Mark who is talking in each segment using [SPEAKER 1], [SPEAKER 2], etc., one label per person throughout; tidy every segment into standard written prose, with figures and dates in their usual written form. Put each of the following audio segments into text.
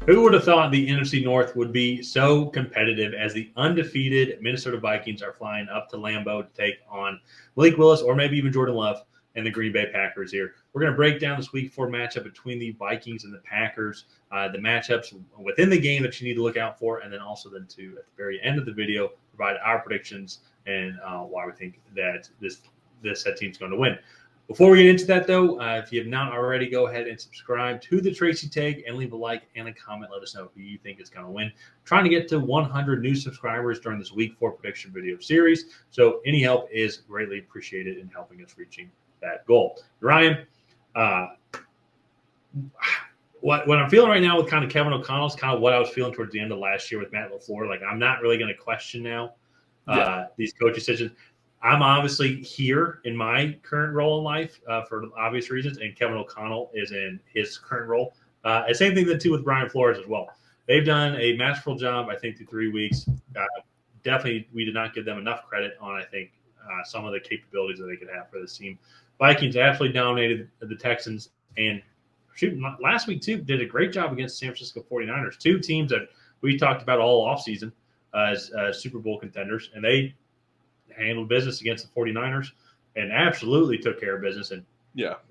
[SPEAKER 1] Who would have thought the NFC North would be so competitive as the undefeated Minnesota Vikings are flying up to Lambeau to take on Malik Willis or maybe even Jordan Love and the Green Bay Packers here. We're going to break down this Week 4 matchup between the Vikings and the Packers, the matchups within the game that you need to look out for, and then also then to, at the very end of the video, provide our predictions and why we think that this team's going to win. Before we get into that, though, if you have not already, go ahead and subscribe to the Tracy Take and leave a like and a comment. Let us know who you think is going to win. Trying to get to 100 new subscribers during this Week 4 prediction video series. So any help is greatly appreciated in helping us reaching that goal. Ryan, what I'm feeling right now with kind of Kevin O'Connell is kind of what I was feeling towards the end of last year with Matt LaFleur. Like, I'm not really going to question now these coach decisions. I'm obviously here in my current role in life for obvious reasons, and Kevin O'Connell is in his current role. And same thing too with Brian Flores as well. They've done a masterful job, I think, through 3 weeks. Definitely, we did not give them enough credit on, I think, some of the capabilities that they could have for this team. Vikings absolutely dominated the Texans, and last week too did a great job against San Francisco 49ers, two teams that we talked about all offseason as Super Bowl contenders, and they handled business against the 49ers and absolutely took care of business and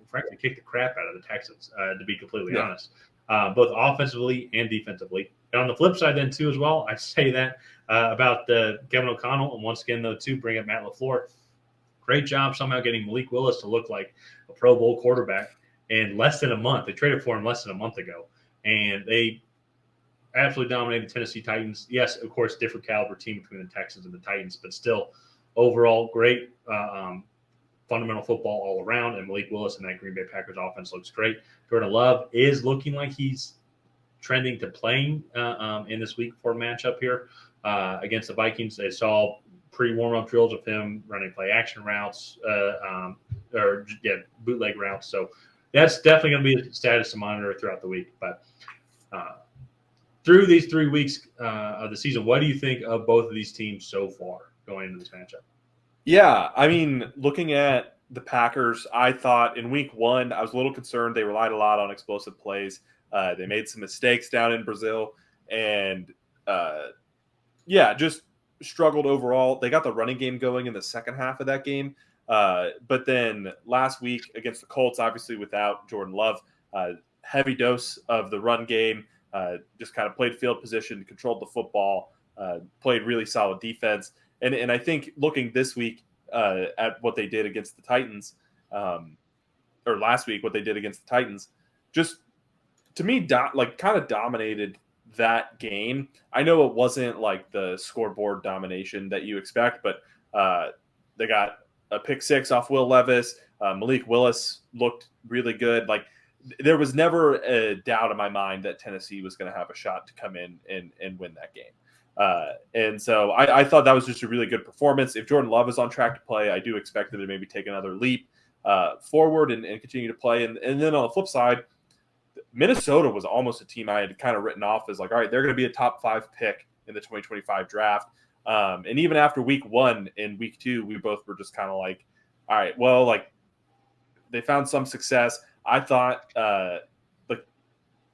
[SPEAKER 1] frankly kicked the crap out of the Texans, to be completely honest, both offensively and defensively. And on the flip side then too as well, I say that about Kevin O'Connell, and once again though too bring up Matt LaFleur. Great job somehow getting Malik Willis to look like a Pro Bowl quarterback in less than a month. They traded for him less than a month ago, and they absolutely dominated the Tennessee Titans. Yes, of course, different caliber team between the Texans and the Titans, but still overall great fundamental football all around, and Malik Willis and that Green Bay Packers offense looks great. Jordan Love is looking like he's trending to playing in this Week 4 matchup here against the Vikings. They saw pre-warm-up drills of him running play-action routes bootleg routes. So that's definitely going to be a status to monitor throughout the week. But through these 3 weeks of the season, what do you think of both of these teams so far going into this matchup?
[SPEAKER 2] Yeah, I mean, looking at the Packers, I thought in Week 1, I was a little concerned. They relied a lot on explosive plays. They made some mistakes down in Brazil, and just struggled overall. They got the running game going in the second half of that game. But then last week against the Colts, obviously without Jordan Love, heavy dose of the run game, just kind of played field position, controlled the football, played really solid defense. And I think looking this week at what they did against the Titans, or last week, what they did against the Titans, just to me, kind of dominated that game. I know it wasn't like the scoreboard domination that you expect, but they got a pick 6 off Will Levis. Malik Willis looked really good. Like, there was never a doubt in my mind that Tennessee was going to have a shot to come in and win that game. And so I thought that was just a really good performance. If Jordan Love is on track to play, I do expect them to maybe take another leap forward and continue to play. And then on the flip side, Minnesota was almost a team I had kind of written off as like, all right, they're going to be a top 5 pick in the 2025 draft. And even after Week 1 and Week 2, we both were just kind of like, all right, well, like, they found some success. I thought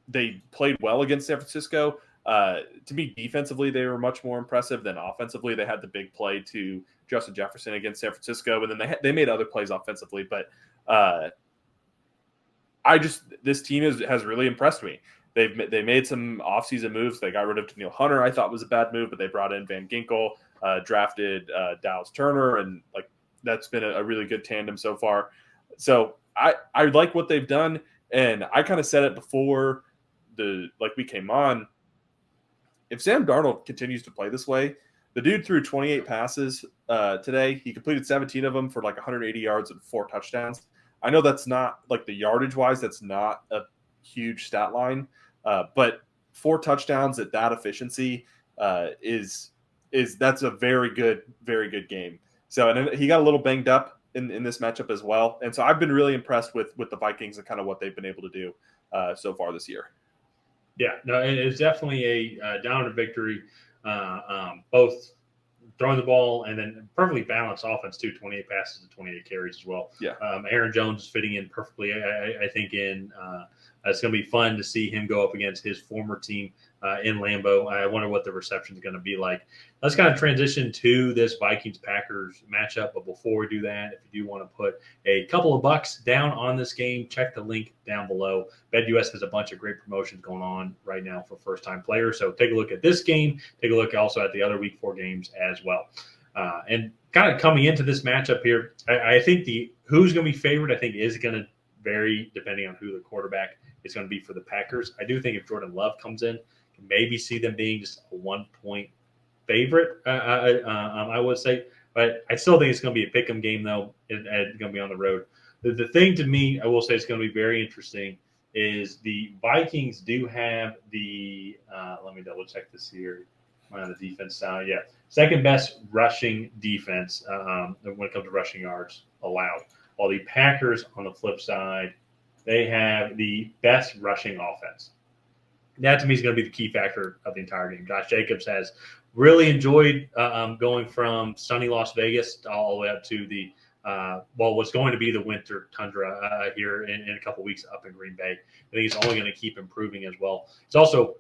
[SPEAKER 2] they played well against San Francisco. To me, defensively, they were much more impressive than offensively. They had the big play to Justin Jefferson against San Francisco, and then they made other plays offensively. But this team has really impressed me. They made some offseason moves. They got rid of Daniil Hunter. I thought was a bad move, but they brought in Van Ginkel, drafted Dallas Turner, and like that's been a really good tandem so far. So I like what they've done, and I kind of said it before we came on. If Sam Darnold continues to play this way, the dude threw 28 passes today. He completed 17 of them for like 180 yards and 4 touchdowns. I know that's not like the yardage wise, that's not a huge stat line, but 4 touchdowns at that efficiency is that's a very good game. So, and he got a little banged up in this matchup as well. And so I've been really impressed with the Vikings and kind of what they've been able to do so far this year.
[SPEAKER 1] Yeah, no, it's definitely a dominant victory, both throwing the ball and then perfectly balanced offense too, 28 passes and 28 carries as well.
[SPEAKER 2] Yeah.
[SPEAKER 1] Aaron Jones is fitting in perfectly, I think, in It's going to be fun to see him go up against his former team in Lambeau. I wonder what the reception is going to be like. Let's kind of transition to this Vikings-Packers matchup. But before we do that, if you do want to put a couple of bucks down on this game, check the link down below. BetUS has a bunch of great promotions going on right now for first-time players. So take a look at this game. Take a look also at the other Week 4 games as well. And kind of coming into this matchup here, I think who's going to be favored, I think, is going to vary depending on who the quarterback is going to be for the Packers. I do think if Jordan Love comes in, can maybe see them being just a 1-point favorite, I would say. But I still think it's going to be a pick'em game, though, and it's going to be on the road. The thing to me, I will say, is going to be very interesting is the Vikings do have the let me double check this here on the defense side. Yeah, second best rushing defense when it comes to rushing yards allowed. While the Packers, on the flip side, they have the best rushing offense. That, to me, is going to be the key factor of the entire game. Josh Jacobs has really enjoyed going from sunny Las Vegas all the way up to the what's going to be the winter tundra here in a couple weeks up in Green Bay. I think he's only going to keep improving as well. It's also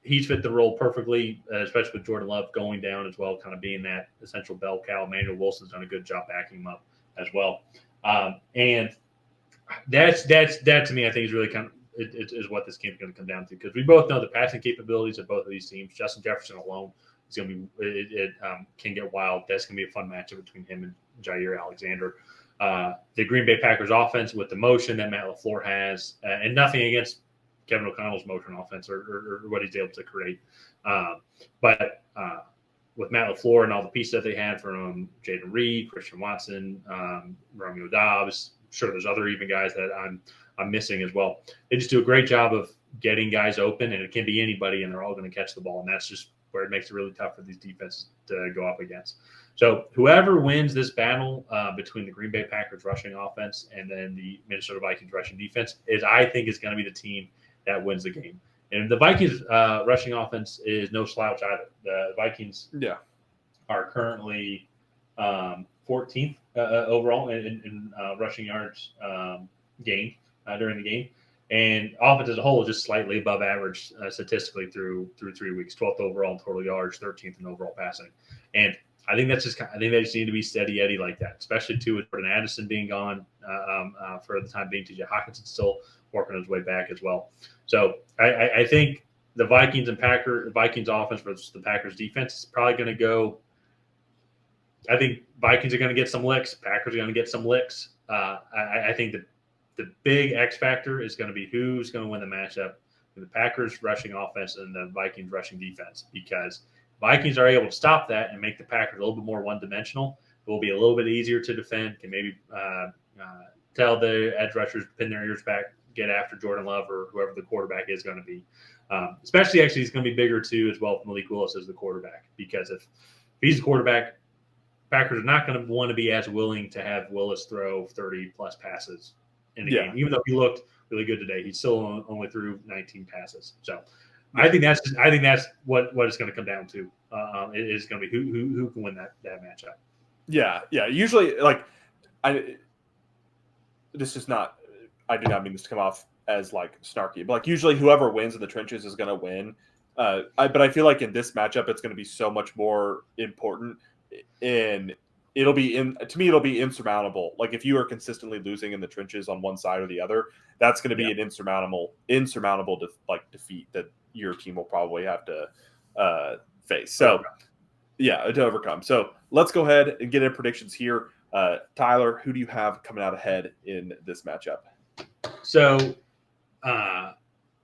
[SPEAKER 1] he's fit the role perfectly, especially with Jordan Love going down as well, kind of being that essential bell cow. Emmanuel Wilson's done a good job backing him up as well. And that to me, I think is really kind of is what this game is going to come down to, because we both know the passing capabilities of both of these teams. Justin Jefferson alone is going to be can get wild. That's going to be a fun matchup between him and Jair Alexander. The Green Bay Packers offense with the motion that Matt LaFleur has, and nothing against Kevin O'Connell's motion offense or what he's able to create, but with Matt LaFleur and all the pieces that they had from Jaden Reed, Christian Watson, Romeo Dobbs. Sure, there's other even guys that I'm missing as well. They just do a great job of getting guys open, and it can be anybody, and they're all going to catch the ball, and that's just where it makes it really tough for these defenses to go up against. So whoever wins this battle between the Green Bay Packers rushing offense and then the Minnesota Vikings rushing defense I think is going to be the team that wins the game. And the Vikings rushing offense is no slouch either. The Vikings are currently 14th overall in rushing yards gained during the game. And offense as a whole is just slightly above average statistically through 3 weeks. 12th overall in total yards, 13th in overall passing. And I think they just need to be steady Eddie like that, especially too with Jordan Addison being gone for the time being. TJ Hawkinson still working his way back as well. So I think the Vikings offense versus the Packers defense is probably going to go. I think Vikings are going to get some licks. Packers are going to get some licks. I think that the big X factor is going to be who's going to win the matchup with the Packers rushing offense and the Vikings rushing defense, because Vikings are able to stop that and make the Packers a little bit more one-dimensional. It will be a little bit easier to defend, can maybe tell the edge rushers to pin their ears back, get after Jordan Love or whoever the quarterback is going to be. Especially, actually, he's going to be bigger, too, as well, Malik Willis as the quarterback, because if he's the quarterback, Packers are not going to want to be as willing to have Willis throw 30-plus passes in a game. Even though he looked really good today, he still only threw 19 passes. So I think that's what it's going to come down to. It is going to be who can win that matchup.
[SPEAKER 2] Yeah. Usually, this is not. I do not mean this to come off as snarky, but usually whoever wins in the trenches is going to win. But I feel like in this matchup, it's going to be so much more important. And it'll be insurmountable. If you are consistently losing in the trenches on one side or the other, that's going to be an insurmountable defeat that your team will probably have to face. So to overcome. So let's go ahead and get into predictions here. Tyler, who do you have coming out ahead in this matchup?
[SPEAKER 1] So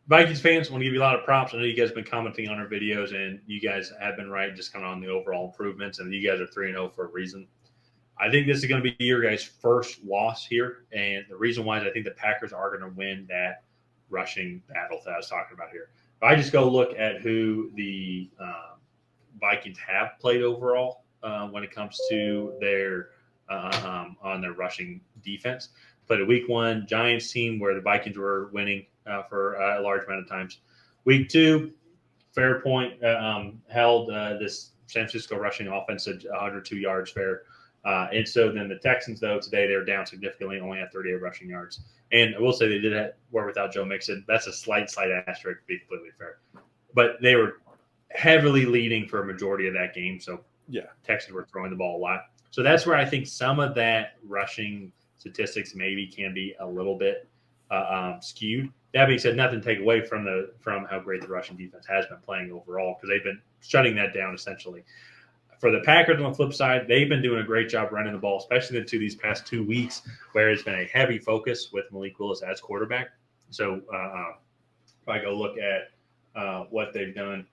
[SPEAKER 1] Vikings fans, want to give you a lot of props. I know you guys have been commenting on our videos, and you guys have been right just kind of on the overall improvements, and you guys are 3-0 for a reason. I think this is going to be your guys' first loss here, and the reason why is I think the Packers are going to win that rushing battle that I was talking about here. If I just go look at who the Vikings have played overall when it comes to their on their rushing defense, played a Week 1 Giants team where the Vikings were winning for a large amount of times. Week 2, fair point, held this San Francisco rushing offense at 102 yards fair. And so then the Texans, though, today they're down significantly, only at 38 rushing yards. And I will say they did work without Joe Mixon. That's a slight asterisk, to be completely fair. But they were heavily leading for a majority of that game. So
[SPEAKER 2] Yeah,
[SPEAKER 1] Texans were throwing the ball a lot. So that's where I think some of that rushing statistics maybe can be a little bit skewed. That being said, nothing to take away from how great the rushing defense has been playing overall, because they've been shutting that down essentially. For the Packers on the flip side, they've been doing a great job running the ball, especially into these past 2 weeks where it's been a heavy focus with Malik Willis as quarterback. So if I go look at what they've done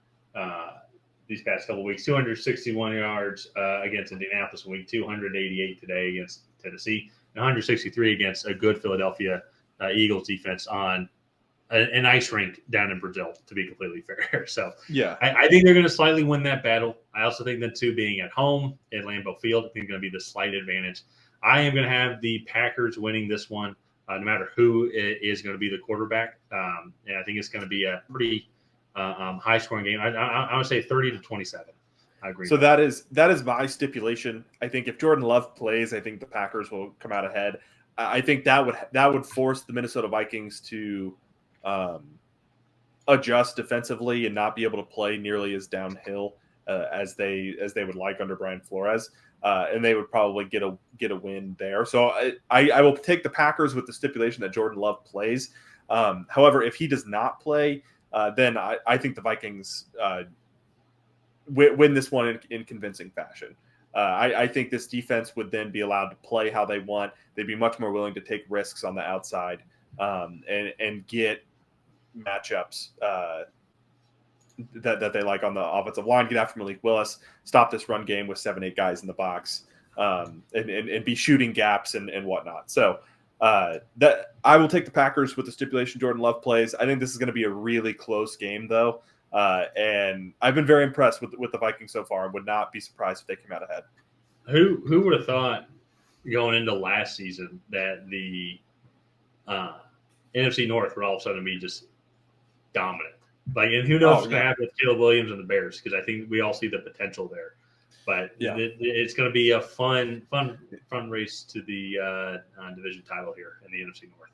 [SPEAKER 1] these past couple of weeks, 261 yards against Indianapolis in week 288 today against Tennessee, and 163 against a good Philadelphia Eagles defense on an ice rink down in Brazil, to be completely fair. So
[SPEAKER 2] yeah,
[SPEAKER 1] I think they're going to slightly win that battle. I also think that, too, being at home at Lambeau Field, I think going to be the slight advantage. I am going to have the Packers winning this one, no matter who is going to be the quarterback. And I think it's going to be a pretty high-scoring game. I would say 30-27. I agree.
[SPEAKER 2] So that is my stipulation. I think if Jordan Love plays, I think the Packers will come out ahead. I think that would force the Minnesota Vikings to adjust defensively and not be able to play nearly as downhill as they would like under Brian Flores, and they would probably get a win there. So I will take the Packers with the stipulation that Jordan Love plays. However, if he does not play, then I think the Vikings win this one in convincing fashion. I think this defense would then be allowed to play how they want. They'd be much more willing to take risks on the outside and get matchups that they like on the offensive line, get after Malik Willis, stop this run game with 7-8 guys in the box, and be shooting gaps and whatnot. So that I will take the Packers with the stipulation Jordan Love plays. I think this is going to be a really close game, though, and I've been very impressed with the Vikings so far. I would not be surprised if they came out ahead.
[SPEAKER 1] Who would have thought going into last season that the NFC North would all of a sudden be just dominant? Like, and who knows what's going to happen with Caleb Williams and the Bears, because I think we all see the potential there. But it's going to be a fun race to the division title here in the NFC North.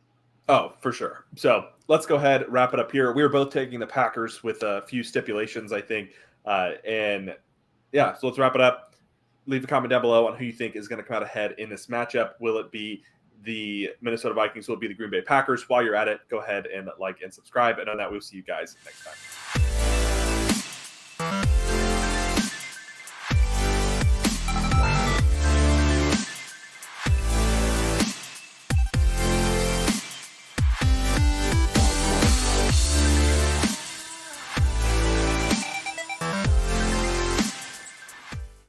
[SPEAKER 2] Oh, for sure. So let's go ahead, wrap it up here. We were both taking the Packers with a few stipulations, I think. So let's wrap it up. Leave a comment down below on who you think is going to come out ahead in this matchup. Will it be the Minnesota Vikings? Will it be the Green Bay Packers? While you're at it, go ahead and like and subscribe. And on that, we'll see you guys next time.